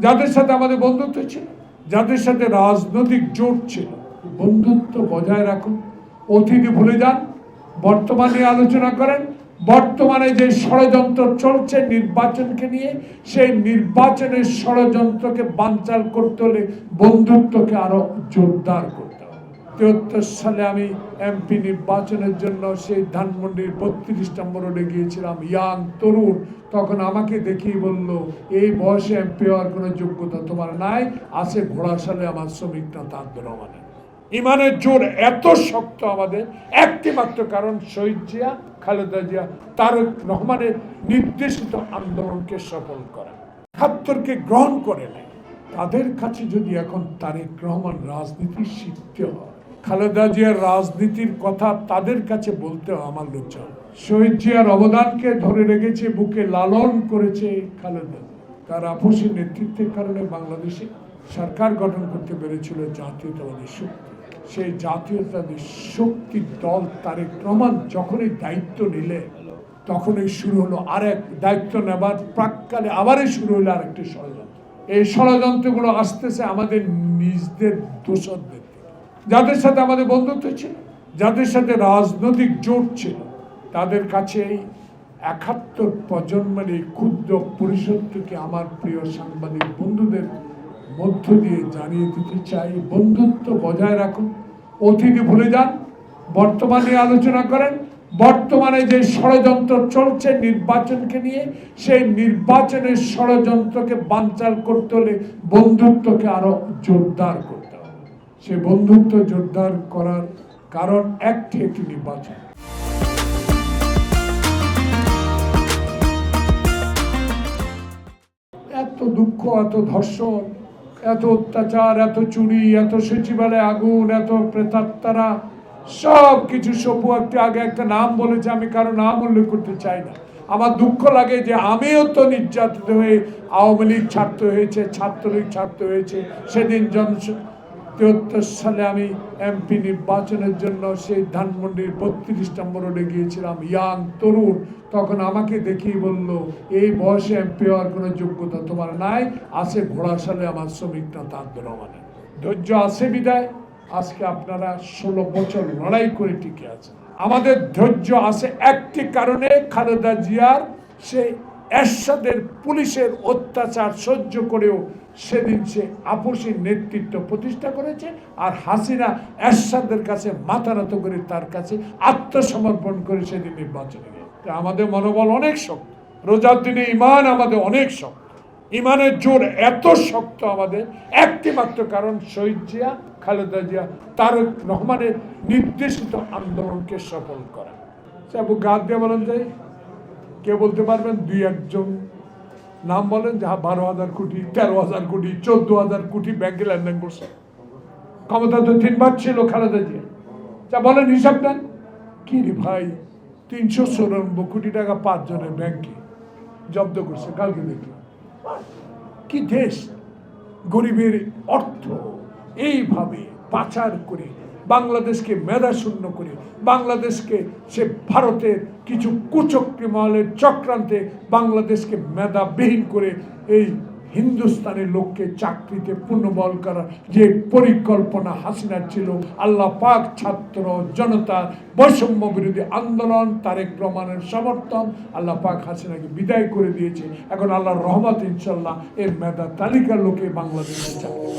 যাদের সাথে আমাদের বন্ধুত্ব ছিল, যাদের সাথে রাজনৈতিক জোট ছিল, বন্ধুত্ব বজায় রাখুন। অতীত ভুলে যান, বর্তমানে আলোচনা করেন। বর্তমানে যে ষড়যন্ত্র চলছে নির্বাচনকে নিয়ে, সেই নির্বাচনের ষড়যন্ত্রকে বানচাল করতে হলে বন্ধুত্বকে আরো জোরদার করতে হবে। 73 সালে আমি এমপি নির্বাচনের জন্য সেই ধানমন্ডির 32 নম্বর রোডে গিয়েছিলাম, ইয়াং তরুণ। তখন আমাকে দেখেই বলল, এই বয়সে এমপি হওয়ার কোনো যোগ্যতা তোমার নাই, আছে ঘোড়াশালে আমার শ্রমিক নেতা আব্দুর রহমানের। ইমানের জোর এত শক্ত আমাদের, একটি মাত্র কারণ শহীদ জিয়া, খালেদা জিয়া, তারেক রহমানের নির্দেশিত আন্দোলনকে সফল করা। ৭১কে গ্রহণ করে নেয়। তাদের কাছে যদি এখন তারেক রহমান রাজনীতি শিখতে হয়, খালেদা জিয়ার রাজনীতির কথা তাদের কাছে বলতে আমার লজ্জা। শহীদ জিয়ার অবদানকে ধরে রেখেছে, বুকে লালন করেছে খালেদা। তার আপসী নেতৃত্বের কারণে বাংলাদেশে সরকার গঠন করতে পেরেছিল জাতীয়তাবাদী শক্তি। সেই জাতীয়তাবাদী শক্তির দল তারেক রহমান যখনই দায়িত্ব নিলে, তখনই শুরু হলো আরেক দায়িত্ব নেবার প্রাককালে আবারই শুরু হলো আরেকটি ষড়যন্ত্র। এই ষড়যন্ত্রগুলো আসতেছে আমাদের নিজেদের দোষরদের থেকে। যাদের সাথে আমাদের বন্ধুত্ব ছিল, যাদের সাথে রাজনৈতিক জোট ছিল, তাদের কাছে এই ৭১ প্রজন্মের এই ক্ষুদ্র পরিষদকে আমার প্রিয় সাংবাদিক বন্ধুদের মধ্য দিয়ে জানিয়ে দিতে চাই, বন্ধুত্ব বজায় রাখুন। অতীত ভুলে যান, বর্তমানে আলোচনা করেন। বর্তমানে যে ষড়যন্ত্র চলছে নির্বাচনকে নিয়ে, সেই নির্বাচনের ষড়যন্ত্রকে বানচাল করতে হলে বন্ধুত্বকে আরো জোরদার করতে হবে। সে বন্ধুত্ব জোরদার করার কারণ একটি নির্বাচন। এত দুঃখ, এত ধর্ষণ, এত অত্যাচার, এত চুরি, এত সচিবালয়ে আগুন, এত প্রেতাত্মারা, সব কিছু সপু একটু আগে একটা নাম বলেছে, আমি কারো নাম উল্লেখ করতে চাই না। আমার দুঃখ লাগে যে আমিও তো নির্যাতিত হয়ে আওয়ামী লীগ ছাড়তে হয়েছে, ছাত্রলীগ ছাড়তে হয়েছে। সেদিন 73 সালে আমি এমপি নির্বাচনের জন্য সেই ধানমন্ডির 32 নম্বর রোডে গিয়েছিলাম, ইয়াং তরুণ। তখন আমাকে দেখেই বলল, এই বয়সে এমপি হওয়ার কোনো যোগ্যতা তোমার নাই, আছে ঘোড়াশালে আমার শ্রমিক নেতা আব্দুর রহমানের। ধৈর্য আছে বিদায় আজকে আপনারা 16 বছর লড়াই করে টিকে আছেন। আমাদের ধৈর্য আছে একটি কারণে, খালেদা জিয়ার সেই এরশাদের পুলিশের অত্যাচার সহ্য করেও সেদিন সে আপসী নেতৃত্ব প্রতিষ্ঠা করেছে। আর হাসিনা এরশাদের কাছে মাথা নত করে তার কাছে আত্মসমর্পণ করে সেদিন নির্বাচনে গেছে। আমাদের মনোবল অনেক শক্ত, রোজার দিনে ইমান আমাদের অনেক শক্ত। ইমানের জোর এত শক্ত আমাদের, একটি মাত্র কারণ শহীদ জিয়া, খালেদা জিয়া, তারেক রহমানের নির্দেশিত আন্দোলনকে সফল করা। আবু গাদ দিয়ে বলেন যায়, কে বলতে পারবেন? 2-1 নাম বলেন যে 12,000 কোটি, 13,000 কোটি, 14,000 কোটি ব্যাংকে লেনদেন করছে। ক্ষমতা তো 3বার ছিল খালেদা জিয়া। বলেন হিসাব দেন কি রে ভাই, 394 কোটি টাকা 5 জনের ব্যাংকে জব্দ করছে কালকে দেখলাম। কি দেশ! গরিবের অর্থ এইভাবে পাচার করে, বাংলাদেশকে মেধাশূন্য করে, বাংলাদেশকে সে ভারতের কিছু কুচক্রী মহলের চক্রান্তে বাংলাদেশকে মেধাবিহীন করে এই হিন্দুস্তানের লোককে চাকরিতে পূর্ণবল করার যে পরিকল্পনা হাসিনার ছিল, আল্লাহ পাক ছাত্র জনতার বৈষম্য বিরোধী আন্দোলন, তারেক রহমানের সমর্থন, আল্লাহ পাক হাসিনাকে বিদায় করে দিয়েছে। এখন আল্লাহর রহমত ইনশাল্লাহ এর মেধা তালিকার লোকে বাংলাদেশে চাকরি